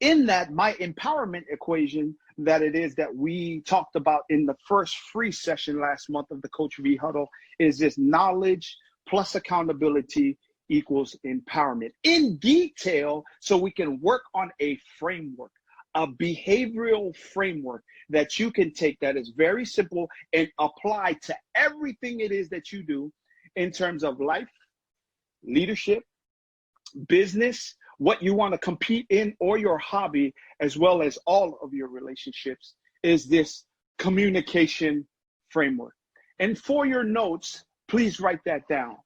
in that, my empowerment equation that it is that we talked about in the first free session last month of the Coach V Huddle is this: knowledge plus accountability equals empowerment in detail, so we can work on a framework, a behavioral framework that you can take that is very simple and apply to everything it is that you do in terms of life, leadership, business, what you want to compete in, or your hobby, as well as all of your relationships, is this communication framework. And for your notes, please write that down.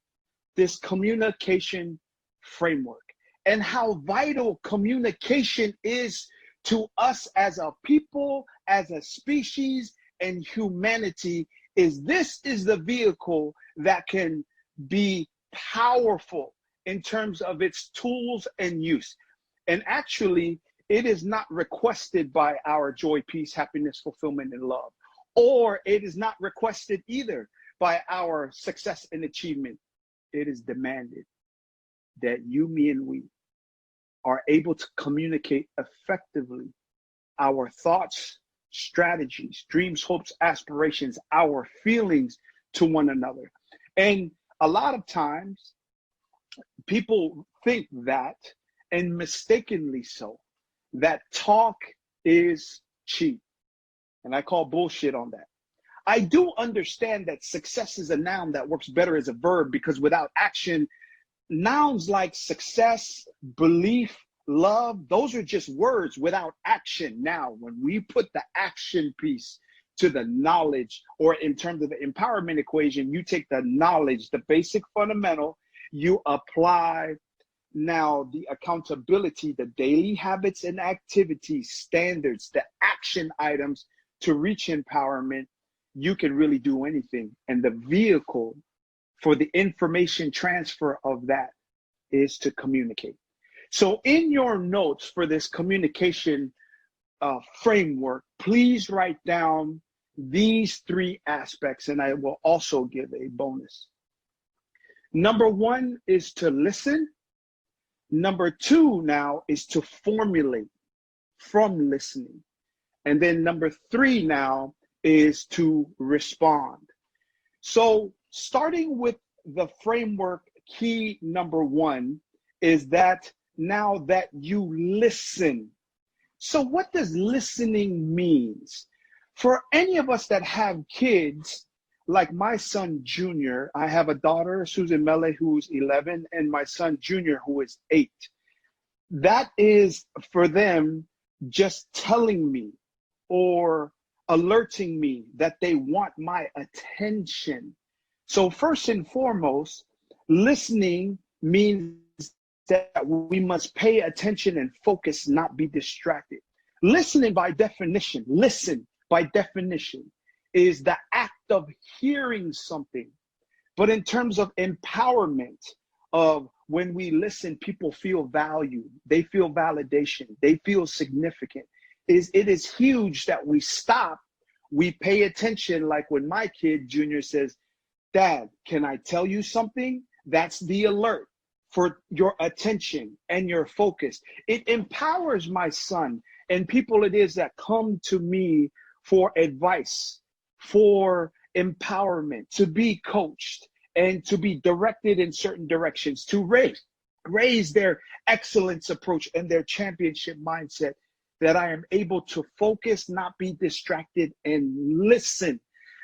This communication framework, and how vital communication is to us as a people, as a species, and humanity. This is the vehicle that can be powerful in terms of its tools and use. And actually, it is not requested by our joy, peace, happiness, fulfillment, and love. Or it is not requested either by our success and achievement. It is demanded that you, me, and we are able to communicate effectively our thoughts, strategies, dreams, hopes, aspirations, our feelings to one another. And a lot of times, people think that, and mistakenly so, that talk is cheap. And I call bullshit on that. I do understand that success is a noun that works better as a verb, because without action, nouns like success, belief, love, those are just words without action. Now, when we put the action piece to the knowledge, or in terms of the empowerment equation, you take the knowledge, the basic fundamental, you apply now the accountability, the daily habits and activities, standards, the action items to reach empowerment. You can really do anything. And the vehicle for the information transfer of that is to communicate. So in your notes for this communication framework, please write down these three aspects, and I will also give a bonus. Number one is to listen. Number two now is to formulate from listening. And then number three now is to respond. So starting with the framework, key number one is that now that you listen. So what does listening means? For any of us that have kids, like my son Junior, I have a daughter, Susan Mele, who's 11, and my son Junior, who is 8. That is for them just telling me or alerting me that they want my attention. So first and foremost, listening means that we must pay attention and focus, not be distracted. Listening by definition, is the act of hearing something. But in terms of empowerment, of when we listen, people feel valued, they feel validation, they feel significant. It is huge that we stop, we pay attention, like when my kid Junior says, "Dad, can I tell you something?" That's the alert for your attention and your focus. It empowers my son and people it is that come to me for advice, for empowerment, to be coached and to be directed in certain directions, to raise their excellence approach and their championship mindset, that I am able to focus, not be distracted, and listen.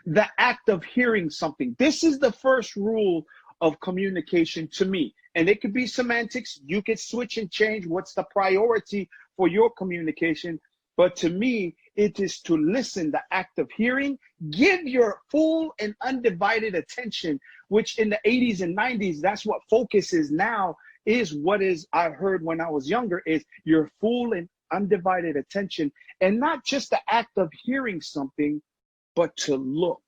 The act of hearing something. This is the first rule of communication to me. And it could be semantics. You could switch and change what's the priority for your communication. But to me, it is to listen, the act of hearing, give your full and undivided attention, which in the 80s and 90s, that's what focus is now, is what is I heard when I was younger, is your full and undivided attention. And not just the act of hearing something, but to look.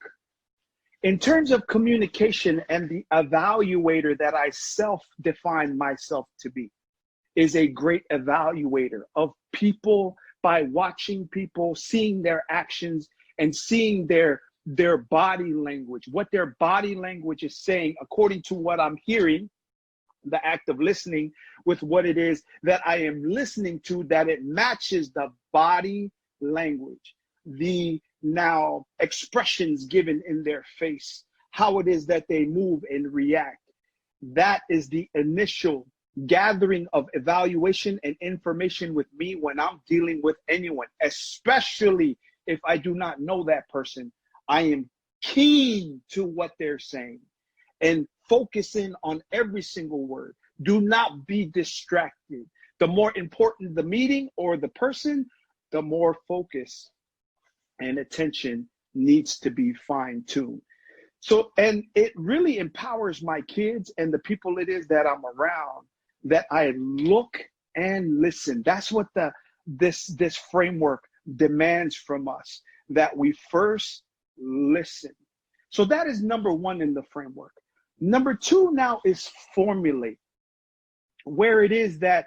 In terms of communication, and the evaluator that I self-define myself to be is a great evaluator of people by watching people, seeing their actions, and seeing their body language, what their body language is saying according to what I'm hearing, the act of listening with what it is that I am listening to, that it matches the body language, the now expressions given in their face, how it is that they move and react. That is the initial gathering of evaluation and information with me when I'm dealing with anyone, especially if I do not know that person. I am keen to what they're saying and focusing on every single word. Do not be distracted. The more important the meeting or the person, the more focus and attention needs to be fine-tuned. So, and it really empowers my kids and the people it is that I'm around, that I look and listen. That's what this framework demands from us, that we first listen. So that is number one in the framework. Number two now is formulate, where it is that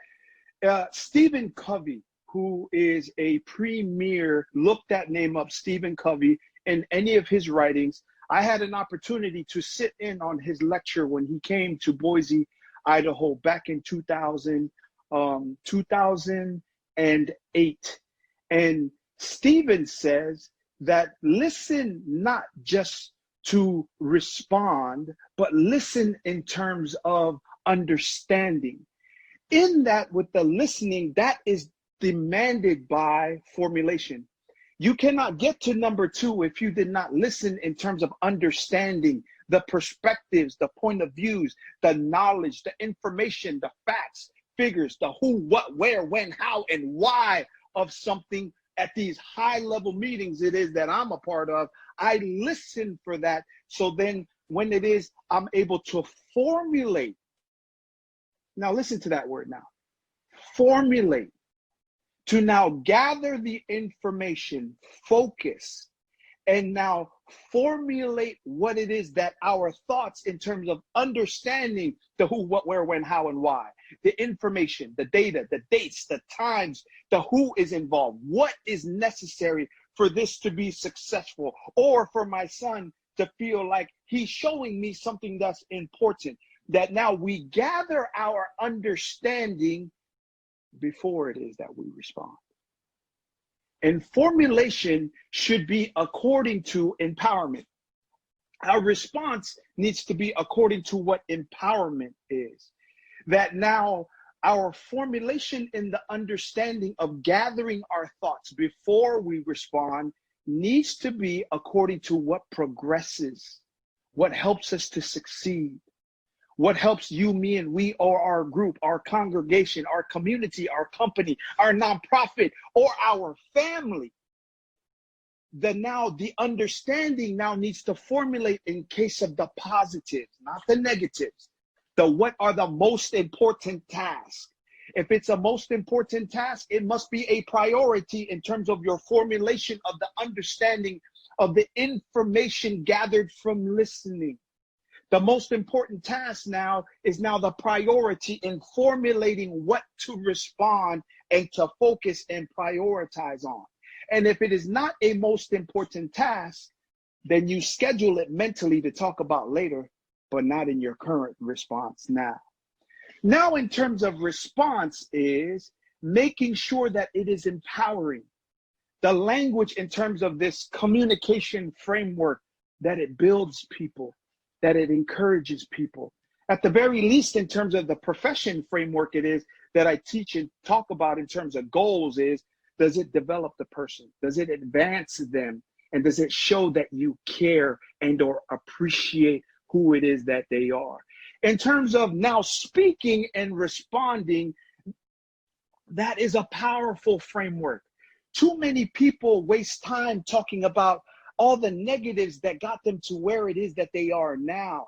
Stephen Covey, who is a premier, look that name up, Stephen Covey, in any of his writings. I had an opportunity to sit in on his lecture when he came to Boise, Idaho, back in 2008. And Stephen says that listen not just to respond, but listen in terms of understanding. In that, with the listening, that is demanded by formulation. You cannot get to number two if you did not listen in terms of understanding the perspectives, the point of views, the knowledge, the information, the facts, figures, the who, what, where, when, how, and why of something at these high level meetings it is that I'm a part of. I listen for that. So then when it is, I'm able to formulate. Now listen to that word now. Formulate. To now gather the information, focus, and now formulate what it is that our thoughts in terms of understanding the who, what, where, when, how, and why, the information, the data, the dates, the times, the who is involved, what is necessary for this to be successful, or for my son to feel like he's showing me something that's important, that now we gather our understanding before it is that we respond. And formulation should be according to empowerment. Our response needs to be according to what empowerment is. That now our formulation in the understanding of gathering our thoughts before we respond needs to be according to what progresses, what helps us to succeed, what helps you, me, and we, or our group, our congregation, our community, our company, our nonprofit, or our family. The understanding now needs to formulate in case of the positives, not the negatives. What are the most important tasks? If it's a most important task, it must be a priority in terms of your formulation of the understanding of the information gathered from listening. The most important task now is now the priority in formulating what to respond and to focus and prioritize on. And if it is not a most important task, then you schedule it mentally to talk about later, but not in your current response now. Now, in terms of response is making sure that it is empowering. The language in terms of this communication framework, that it builds people, that it encourages people. At the very least, in terms of the profession framework it is that I teach and talk about in terms of goals is, does it develop the person? Does it advance them? And does it show that you care and or appreciate who it is that they are? In terms of now speaking and responding, that is a powerful framework. Too many people waste time talking about all the negatives that got them to where it is that they are now.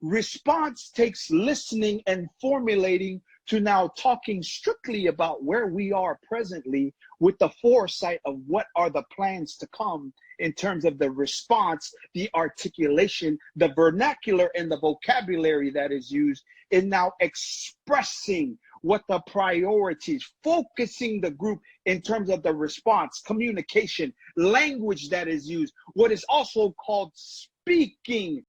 Response takes listening and formulating to now talking strictly about where we are presently with the foresight of what are the plans to come in terms of the response, the articulation, the vernacular, and the vocabulary that is used in now expressing what the priorities, focusing the group in terms of the response, communication, language that is used, what is also called speaking.